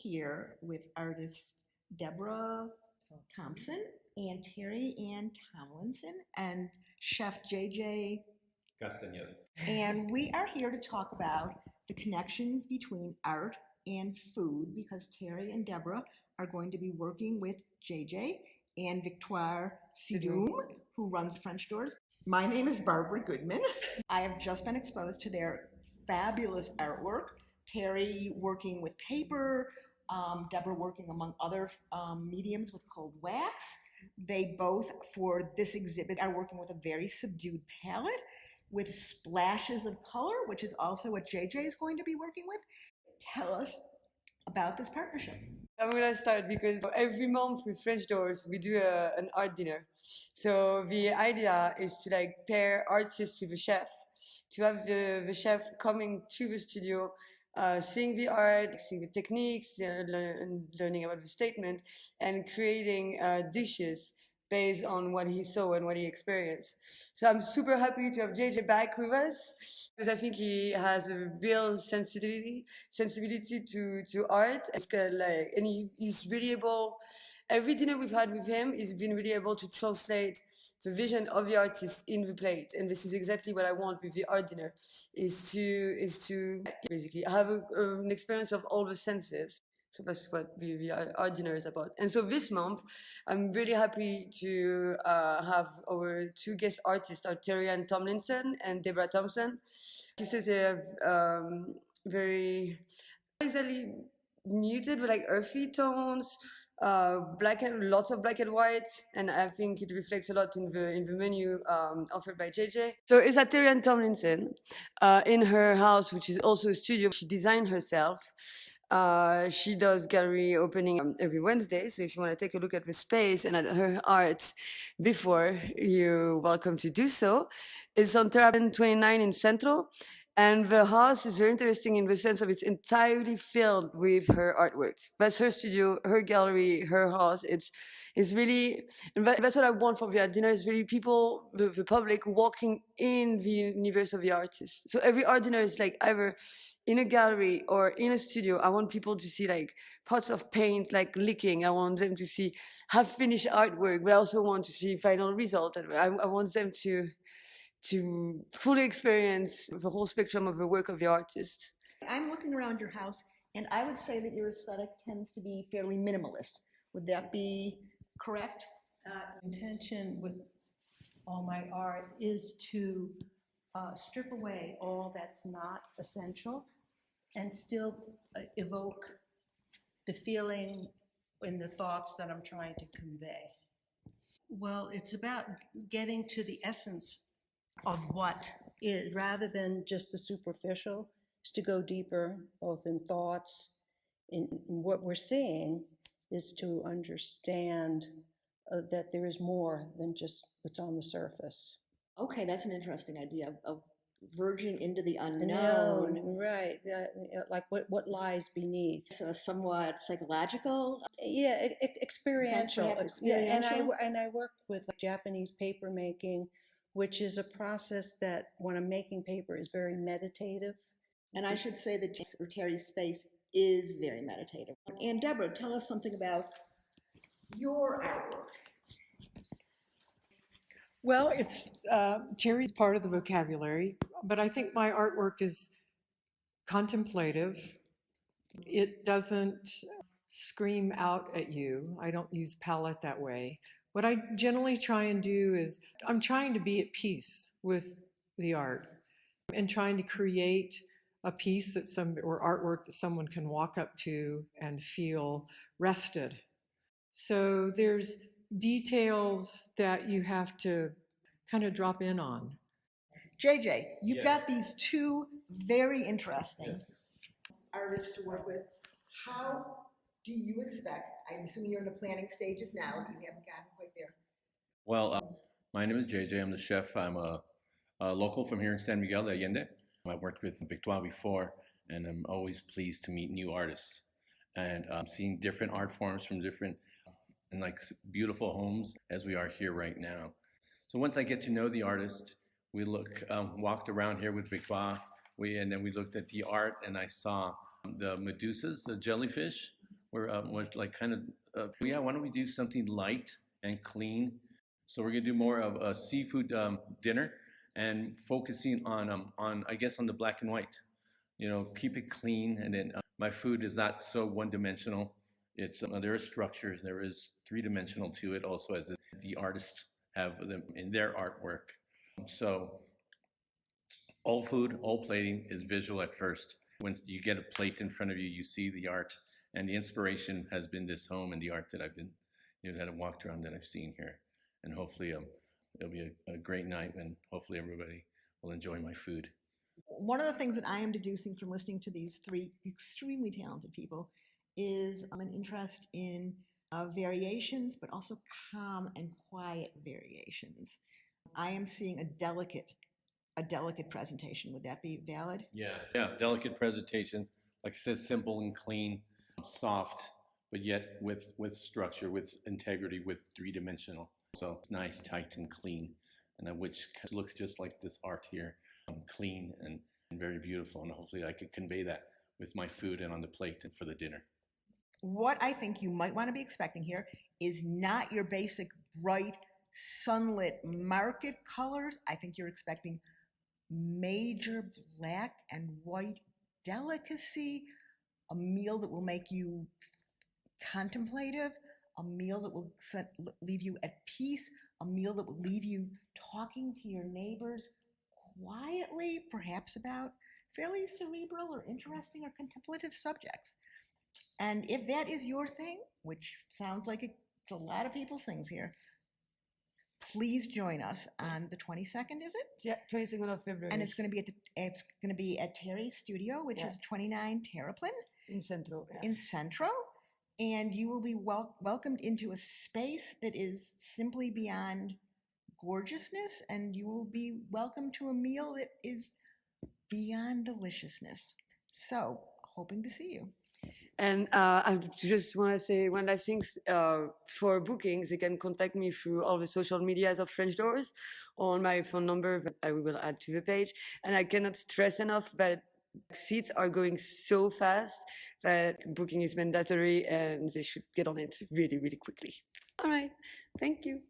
here with artists Debra Thompson and Terry Ann Tomlinson and Chef JJ Casteñada. And we are here to talk about the connections between art and food because Terry and Debra are going to be working with JJ and Victoire Sidoum, who runs French Doors. My name is Barbara Goodman. I have just been exposed to their fabulous artwork. Terry working with paper, Debra working among other mediums with cold wax. They both, for this exhibit, are working with a very subdued palette with splashes of color, which is also what JJ is going to be working with. Tell us about this partnership. I'm gonna start because every month with French Doors we do an art dinner. So the idea is to pair artists with a chef, to have the chef coming to the studio, seeing the art, seeing the techniques, learning about the statement, and creating dishes based on what he saw and what he experienced. So I'm super happy to have JJ back with us because I think he has a real sensibility to art. And he's really able. Every dinner we've had with him, he's been really able to translate the vision of the artist in the plate, and this is exactly what I want with the art dinner: is to basically have an experience of all the senses. So that's what the art dinner is about. And so this month, I'm really happy to have our two guest artists, are Terry Ann Tomlinson and Debra Thompson. This is a very exactly muted, but earthy tones, lots of black and white, and I think it reflects a lot in the menu offered by JJ. So it's at Terry Ann Tomlinson in her house, which is also a studio she designed herself. She does gallery opening every Wednesday, so if you want to take a look at the space and at her art before, you're welcome to do so. It's on Terra 29 in Central, and the house is very interesting in the sense of it's entirely filled with her artwork. That's her studio, her gallery, her house. It's really, and that's what I want for the art dinner, is really people, the public, walking in the universe of the artist. So every art dinner is either in a gallery or in a studio. I want people to see pots of paint licking. I want them to see half-finished artwork, but I also want to see final result. I want them to fully experience the whole spectrum of the work of the artist. I'm looking around your house, and I would say that your aesthetic tends to be fairly minimalist. Would that be correct? Intention with all my art is to strip away all that's not essential and still evoke the feeling and the thoughts that I'm trying to convey. Well, it's about getting to the essence of what is, rather than just the superficial, is to go deeper, both in thoughts, in what we're seeing, is to understand that there is more than just what's on the surface. Okay, that's an interesting idea of verging into the unknown. Right, like what lies beneath. So somewhat psychological. Yeah, experiential. Experiential. And I work with Japanese paper making, which is a process that, when I'm making paper, is very meditative. And I should say that Terry's space is very meditative. And Debra, tell us something about your artwork. Well, it's Terry's part of the vocabulary, but I think my artwork is contemplative. It doesn't scream out at you. I don't use palette that way. What I generally try and do is I'm trying to be at peace with the art and trying to create a piece or artwork that someone can walk up to and feel rested. So there's details that you have to kind of drop in on. JJ, you've got these two very interesting artists to work with. How do you expect, I'm assuming you're in the planning stages now, you haven't gotten quite there. Well, my name is JJ. I'm the chef. I'm a local from here in San Miguel de Allende. I've worked with Victoire before, and I'm always pleased to meet new artists and seeing different art forms from different and beautiful homes as we are here right now. So once I get to know the artist, we walked around here with Victoire, and then we looked at the art, and I saw the medusas, the jellyfish, we're like kind of, yeah, why don't we do something light and clean? So we're gonna do more of a seafood dinner and focusing on I guess on the black and white. You know, keep it clean, and then my food is not so one-dimensional. It's there is structure, there is three-dimensional to it also, as the artists have them in their artwork. So all food, all plating is visual at first. When you get a plate in front of you, you see the art, and the inspiration has been this home and the art that I've been, that I've walked around, that I've seen here. And hopefully it'll be a great night, and hopefully everybody will enjoy my food. One of the things that I am deducing from listening to these three extremely talented people is an interest in variations, but also calm and quiet variations. I am seeing a delicate presentation. Would that be valid? Yeah, delicate presentation. Like I said, simple and clean, soft, but yet with structure, with integrity, with three-dimensional. So nice, tight, and clean, and which looks just like this art here, clean and very beautiful. And hopefully I could convey that with my food and on the plate and for the dinner. What I think you might want to be expecting here is not your basic bright, sunlit market colors. I think you're expecting major black and white delicacy, a meal that will make you contemplative, a meal that will leave you at peace, a meal that will leave you talking to your neighbors quietly, perhaps about fairly cerebral or interesting or contemplative subjects. And if that is your thing, which sounds like it's a lot of people's things here, please join us on the 22nd, is it? Yeah, 22nd of February. And it's going to be at Terry's studio, which is 29 Terraplin in Centro. Yeah. in Centro. And you will be welcomed into a space that is simply beyond gorgeousness, and you will be welcomed to a meal that is beyond deliciousness. So, hoping to see you. And I just want to say one last thing. For bookings, they can contact me through all the social medias of French Doors, or on my phone number that I will add to the page. And I cannot stress enough that seats are going so fast that booking is mandatory, and they should get on it really, really quickly. All right. Thank you.